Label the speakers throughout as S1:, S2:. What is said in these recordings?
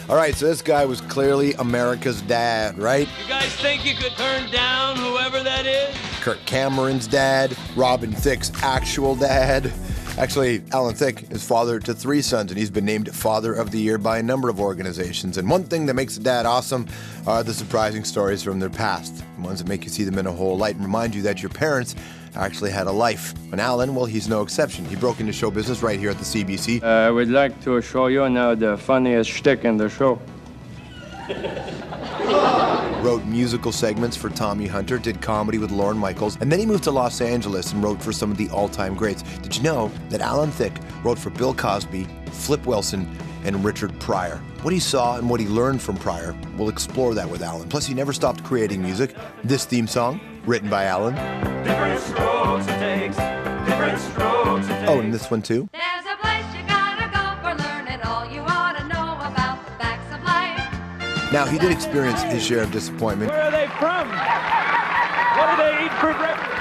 S1: All right, so this guy was clearly America's dad, right?
S2: You guys think you could turn down whoever that is?
S1: Kirk Cameron's dad, Robin Thicke's actual dad. Actually, Alan Thicke is father to 3 sons, and he's been named Father of the Year by a number of organizations. And one thing that makes a dad awesome are the surprising stories from their past, the ones that make you see them in a whole light and remind you that your parents actually had a life. And Alan, well, he's no exception. He broke into show business right here at the CBC.
S3: I would like to show you now the funniest shtick in the show.
S1: Wrote musical segments for Tommy Hunter, did comedy with Lorne Michaels, and then he moved to Los Angeles and wrote for some of the all-time greats. Did you know that Alan Thicke wrote for Bill Cosby, Flip Wilson, and Richard Pryor? What he saw and what he learned from Pryor, we'll explore that with Alan. Plus, he never stopped creating music. This theme song, written by Alan.
S4: Different strokes it takes, different strokes it takes.
S1: Oh, and this one too.
S5: There's a place you gotta go for learning all you ought to know about the facts of life.
S1: Now, he did experience his share of disappointment.
S2: Where are they from? What do they eat for breakfast?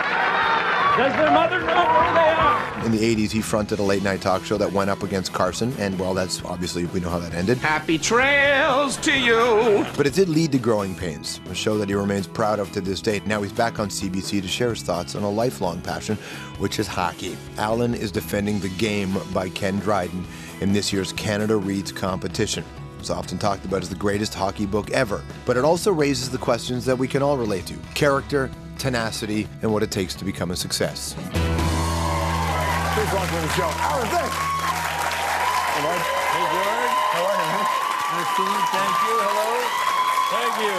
S2: Does their mother know where they are?
S1: In the 80s, he fronted a late-night talk show that went up against Carson, and, well, that's obviously, we know how that ended.
S4: Happy trails to you.
S1: But it did lead to Growing Pains, a show that he remains proud of to this date. Now he's back on CBC to share his thoughts on a lifelong passion, which is hockey. Alan is defending The Game by Ken Dryden in this year's Canada Reads competition. It's often talked about as the greatest hockey book ever, but it also raises the questions that we can all relate to: character, tenacity, and what it takes to become a success.
S6: Please welcome to the show, Alan Thicke.
S2: Hey, George.
S6: How are you, man?
S2: Nice to meet you. Hello. Thank you.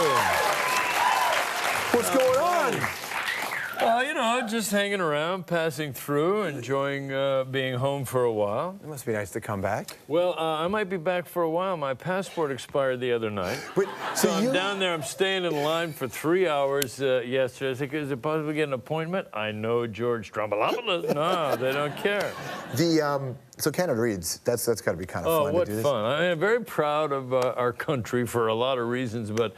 S6: What's going on?
S2: You know, just hanging around, passing through, enjoying being home for a while.
S6: It must be nice to come back.
S2: Well, I might be back for a while. My passport expired the other night.
S6: Wait,
S2: So I'm down there, I'm staying in line for 3 hours yesterday. I said, is it possible to get an appointment? I know George Strombo. No, they don't care.
S1: So Canada Reads, that's got to be kind of
S2: Oh,
S1: fun
S2: what
S1: to do this.
S2: fun. I am very proud of our country for a lot of reasons, but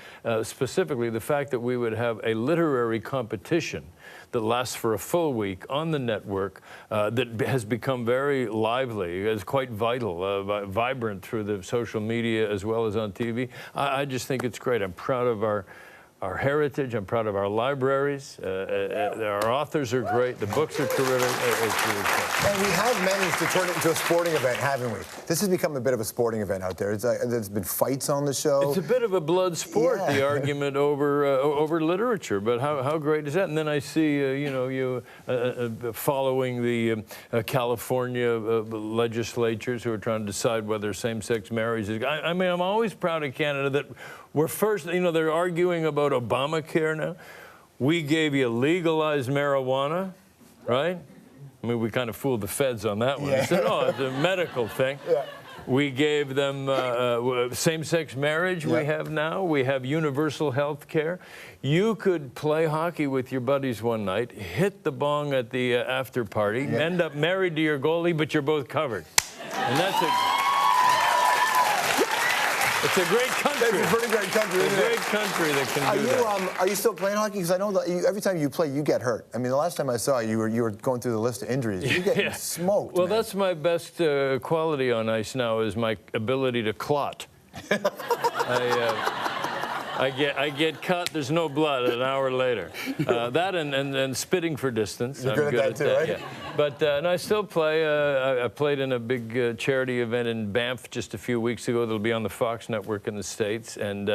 S2: specifically the fact that we would have a literary competition that lasts for a full week on the network that has become very lively, is quite vital, vibrant through the social media as well as on TV. I just think it's great. I'm proud of our heritage. I'm proud of our libraries. Our authors are great. The books are terrific. It's really fun.
S6: And we have managed to turn it into a sporting event, haven't we? This has become a bit of a sporting event out there. There's been fights on the show.
S2: It's a bit of a blood sport,
S6: Yeah.
S2: the argument over literature. But how great is that? And then I see, you following the California legislatures who are trying to decide whether same-sex marriage is. I mean, I'm always proud of Canada that we're first. They're arguing about Obamacare now. We gave you legalized marijuana, right? I mean, we kind of fooled the feds on that one.
S6: Yeah.
S2: They said, oh, it's a medical thing.
S6: Yeah.
S2: We gave them same-sex marriage.
S6: Yeah.
S2: We have now. We have universal health care. You could play hockey with your buddies one night, hit the bong at the after party, end up married to your goalie, but you're both covered. And it's a great country.
S6: It's a pretty great country,
S2: It's a
S6: isn't it?
S2: great country that can do that.
S6: Are you still playing hockey? Because I know that every time you play, you get hurt. I mean, the last time I saw you, you were going through the list of injuries. You're getting smoked.
S2: Well,
S6: man.
S2: that's my best quality on ice now is my ability to clot. I get cut, there's no blood an hour later. That and spitting for distance.
S6: You're
S2: I'm
S6: good at that too, right?
S2: Yeah. But no, I still play. I played in a big charity event in Banff just a few weeks ago that'll be on the Fox network in the States. And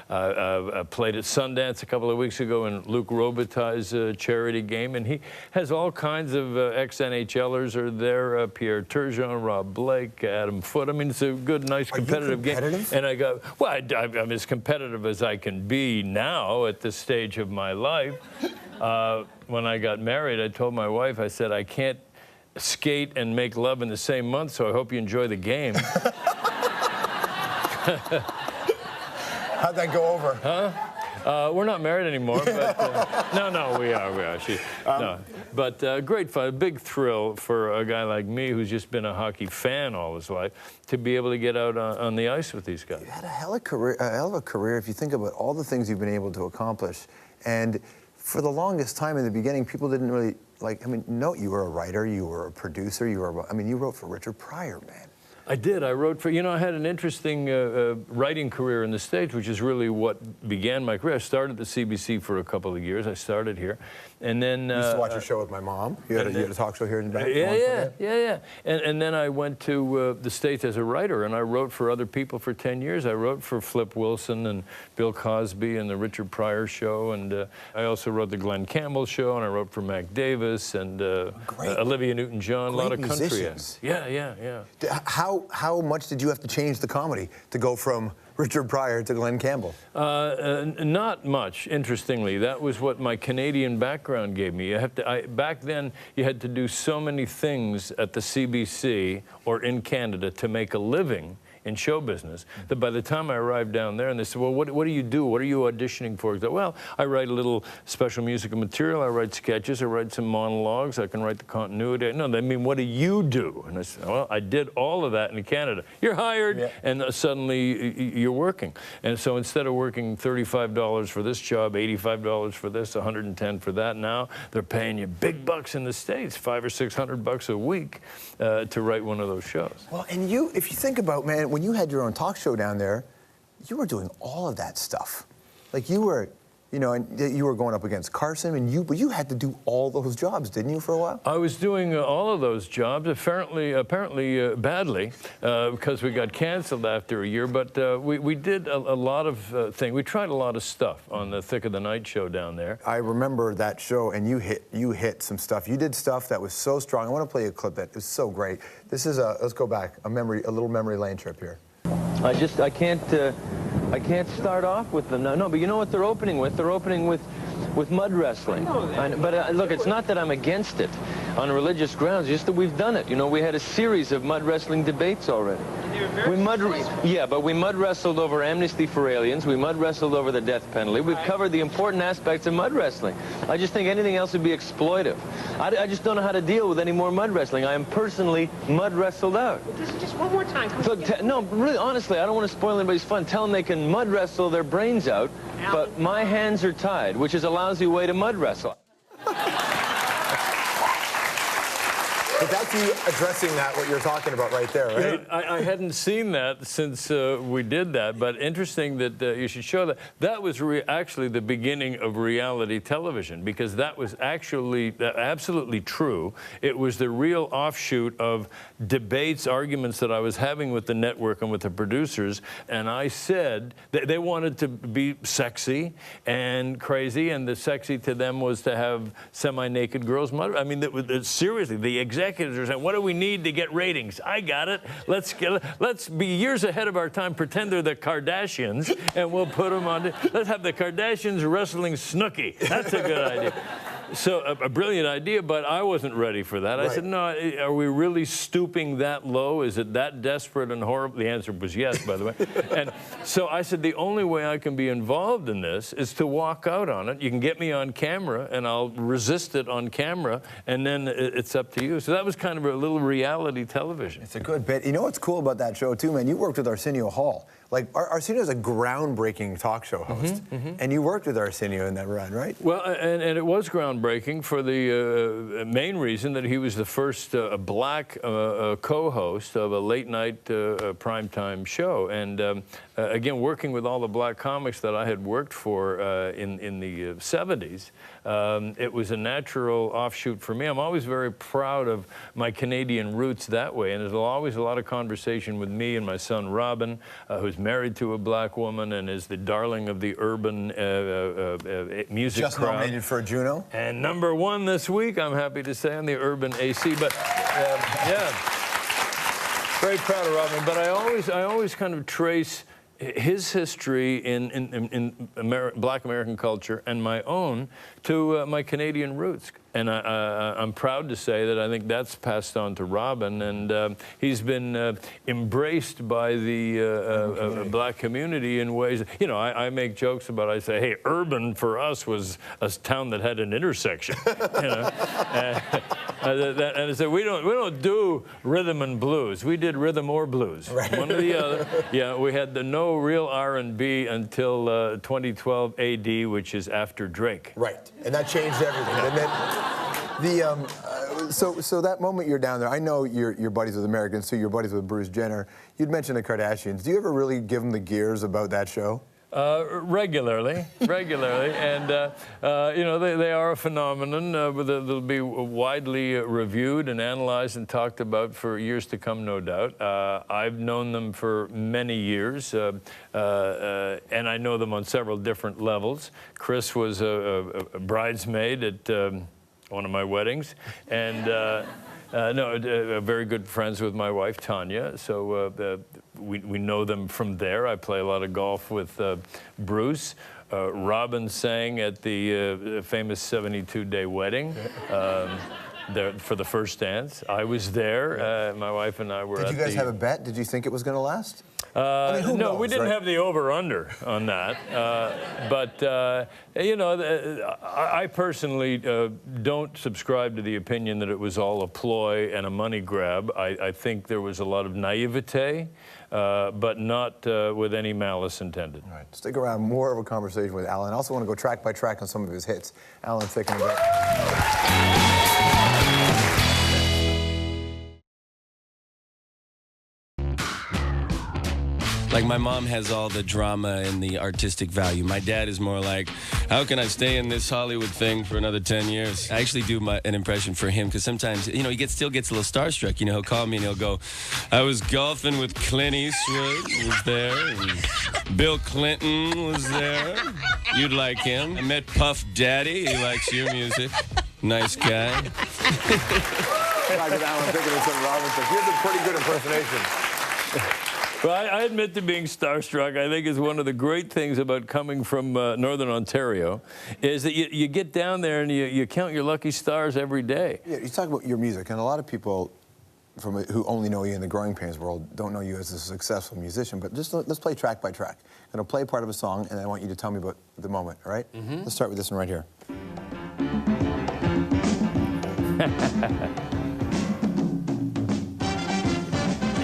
S2: I played at Sundance a couple of weeks ago in Luc Robitaille's charity game. And he has all kinds of ex-NHLers are there, Pierre Turgeon, Rob Blake, Adam Foote. I mean, it's a good, nice, competitive game. And I got, well, I'm as competitive as I can be now at this stage of my life. When I got married, I told my wife, I said, I can't skate and make love in the same month, so I hope you enjoy the game.
S6: How'd that go over?
S2: Huh? We're not married anymore, but no, we are. No, but great fun, a big thrill for a guy like me who's just been a hockey fan all his life to be able to get out on the ice with these guys.
S6: You had a hell of a career if you think about all the things you've been able to accomplish. And for the longest time in the beginning, people didn't really no, you were a writer, you were a producer, you wrote for Richard Pryor, man.
S2: I did. I wrote for, I had an interesting writing career in the States, which is really what began my career. I started at the CBC for a couple of years. I started here. And then...
S6: I used to watch your show with my mom. You had a talk show here in Vancouver.
S2: Yeah. And then I went to the States as a writer, and I wrote for other people for 10 years. I wrote for Flip Wilson and Bill Cosby and the Richard Pryor Show, and I also wrote the Glenn Campbell Show, and I wrote for Mac Davis and Olivia Newton-John, a lot of country.
S6: Musicians.
S2: Yeah.
S6: How much did you have to change the comedy to go from Richard Pryor to Glenn Campbell?
S2: Not much, interestingly. That was what my Canadian background gave me. Back then, you had to do so many things at the CBC or in Canada to make a living in show business, that by the time I arrived down there and they said, well, what do you do? What are you auditioning for? I said, well, I write a little special musical material, I write sketches, I write some monologues, I can write the continuity. No, they mean, what do you do? And I said, well, I did all of that in Canada. You're hired, and suddenly you're working. And so instead of working $35 for this job, $85 for this, $110 for that, now they're paying you big bucks in the States, $500 or $600 a week to write one of those shows.
S6: Well, and if you think about, man, when you had your own talk show down there, you were doing all of that stuff. Like you were, and you were going up against Carson, but you had to do all those jobs, didn't you, for a while?
S2: I was doing all of those jobs, apparently badly, because we got canceled after a year. But we did a lot of things. We tried a lot of stuff on the Thicke of the Night show down there.
S6: I remember that show, and you hit some stuff. You did stuff that was so strong. I want to play a clip that is so great. This is let's go back, a little memory lane trip here.
S7: I can't start off with them. No, but you know what they're opening with? They're opening with mud wrestling. But look, it's not that I'm against it on religious grounds, just that we've done it. We had a series of mud wrestling debates already. We mud wrestled over amnesty for aliens. We mud wrestled over the death penalty. We've covered the important aspects of mud wrestling. I just think anything else would be exploitive. I just don't know how to deal with any more mud wrestling. I am personally mud wrestled out.
S8: Just one more time.
S7: Look, no, really, honestly, I don't want to spoil anybody's fun. Tell them they can mud wrestle their brains out, but my hands are tied, which is a lousy way to mud wrestle.
S6: But that's you addressing what you're talking about right there, right?
S2: I hadn't seen that since we did that, but interesting that you should show that. That was actually the beginning of reality television, because that was actually absolutely true. It was the real offshoot of debates, arguments that I was having with the network and with the producers, and I said that they wanted to be sexy and crazy, and the sexy to them was to have semi-naked girls. I mean, seriously, the executives are saying, what do we need to get ratings? I got it. Let's be years ahead of our time, pretend they're the Kardashians, and we'll put them on. Let's have the Kardashians wrestling Snooki. That's a good idea. So a brilliant idea, but I wasn't ready for that. I said, no, are we really stooping that low? Is it that desperate and horrible? The answer was yes, by the way. And so I said, the only way I can be involved in this is to walk out on it. You can get me on camera, and I'll resist it on camera, and then it's up to you. So that was kind of a little reality television.
S6: It's a good bit. You know what's cool about that show, too, man? You worked with Arsenio Hall. Like, Arsenio is a groundbreaking talk show host, and you worked with Arsenio in that run, right?
S2: Well, and it was groundbreaking for the main reason that he was the first black co-host of a late-night primetime show. And again, working with all the black comics that I had worked for in the 70s, it was a natural offshoot for me. I'm always very proud of my Canadian roots that way, and there's always a lot of conversation with me and my son Robin, who's married to a black woman and is the darling of the urban music
S6: Just
S2: crowd.
S6: nominated for a Juno.
S2: And #1 this week, I'm happy to say, on the Urban AC. But yeah, very proud of Robin. But I always kind of trace his history in black American culture and my own to my Canadian roots. And I'm proud to say that I think that's passed on to Robin, and he's been embraced by the black community in ways. I make jokes about. I say, hey, urban for us was a town that had an intersection. And I said, we don't do rhythm and blues. We did rhythm or blues, one or the other. Yeah, we had no real R&B until 2012 AD, which is after Drake.
S6: Right, and that changed everything. And then So that moment you're down there, I know you're buddies with Americans, so you're buddies with Bruce Jenner. You'd mentioned the Kardashians. Do you ever really give them the gears about that show?
S2: Regularly, and you know they are a phenomenon. They'll be widely reviewed and analyzed and talked about for years to come, no doubt. I've known them for many years, and I know them on several different levels. Chris was a bridesmaid at one of my weddings, and. Very good friends with my wife, Tanya, so we know them from there. I play a lot of golf with Bruce. Robin sang at the famous 72-day wedding there for the first dance. I was there. My wife and I were
S6: Did you guys have a bet? Did you think it was going to last? I mean, who
S2: no,
S6: knows,
S2: we didn't
S6: right?
S2: have the over-under on that. But, you know, I personally don't subscribe to the opinion that it was all a ploy and a money grab. I think there was a lot of naivete, but not with any malice intended.
S6: All right, stick around. More of a conversation with Alan. I also want to go track by track on some of his hits. Alan Thicke in a bit.
S8: Like, my mom has all the drama and the artistic value. My dad is more like, how can I stay in this Hollywood thing for another 10 years? I actually do an impression for him, because sometimes, you know, he still gets a little starstruck. You know, he'll call me and he'll go, I was golfing with Clint Eastwood, was there, and Bill Clinton was there. You'd like him. I met Puff Daddy. He likes your music. Nice guy.
S6: Back with Alan Thicke and some Robinson. Here's a pretty good impersonation.
S2: Well, I admit to being starstruck. I think is one of the great things about coming from Northern Ontario, is that you get down there and you count your lucky stars every day.
S6: Yeah, you talk about your music, and a lot of people who only know you in the growing pains world don't know you as a successful musician, but just let's play track by track. I'm going to play part of a song, and I want you to tell me about the moment, all right? Mm-hmm. Let's start with this one right here.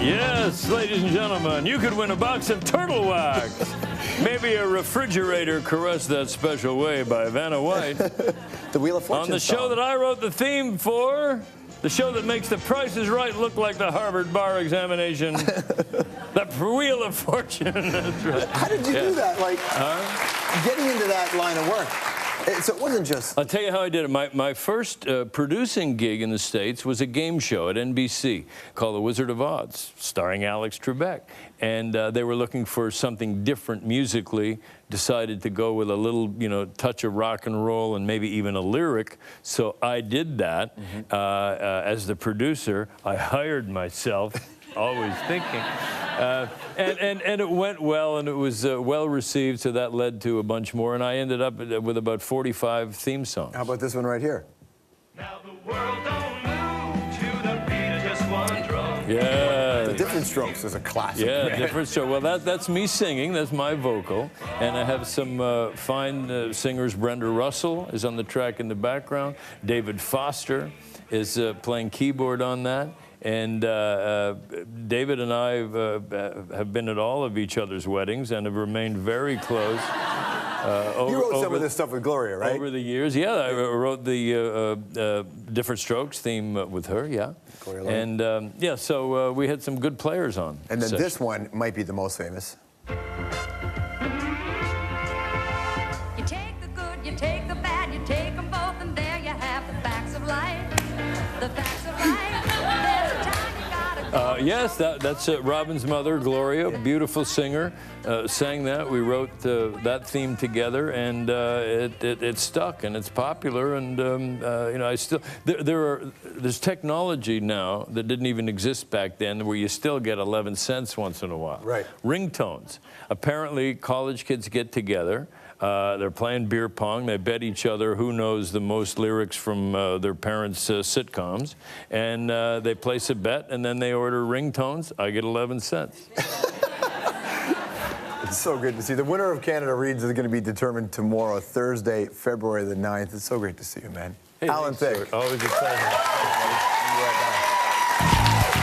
S2: Yes, ladies and gentlemen, you could win a box of Turtle Wax. Maybe a refrigerator caressed that special way by Vanna White.
S6: The Wheel of Fortune
S2: on the show
S6: song
S2: that I wrote the theme for, the show that makes The Price is Right look like the Harvard bar examination. The Wheel of Fortune, that's right.
S6: How did you do that? Like, getting into that line of work. So it wasn't just...
S2: I'll tell you how I did it. My first producing gig in the States was a game show at NBC called The Wizard of Oz, starring Alex Trebek. And they were looking for something different musically, decided to go with a little, you know, touch of rock and roll and maybe even a lyric. So I did that. As the producer, I hired myself. Always thinking. And it went well, and it was well received, so that led to a bunch more, and I ended up with about 45 theme songs.
S6: How about this one right here?
S4: Now the world don't move to the beat of just one drum.
S2: Yeah.
S6: The Different Strokes is a classic.
S2: Yeah,
S6: man.
S2: Different Strokes. Well, that's me singing. That's my vocal. And I have some fine singers. Brenda Russell is on the track in the background. David Foster is playing keyboard on that. And David and I have been at all of each other's weddings and have remained very close.
S6: You wrote some of this stuff with Gloria, right?
S2: Over the years, yeah. I wrote the Different Strokes theme with her, yeah.
S6: Gloria.
S2: And yeah, so we had some good players on.
S6: And then this one might be the most famous.
S5: You take the good, you take the bad, you take them both, and there you have the facts of life. The facts of life. There's a time you gotta go.
S2: Yes, that's Robin's mother, Gloria, beautiful singer, sang that. We wrote that theme together, and it stuck, and it's popular. And you know, I still there's technology now that didn't even exist back then, where you still get 11 cents once in a while.
S6: Right.
S2: Ringtones. Apparently, college kids get together. They're playing beer pong. They bet each other who knows the most lyrics from their parents' sitcoms. And they place a bet, and then they order ringtones. I get 11 cents.
S6: It's so good to see. The winner of Canada Reads is going to be determined tomorrow, Thursday, February the 9th. It's so great to see you, man.
S2: Hey,
S6: Alan Thicke.
S2: Always a pleasure.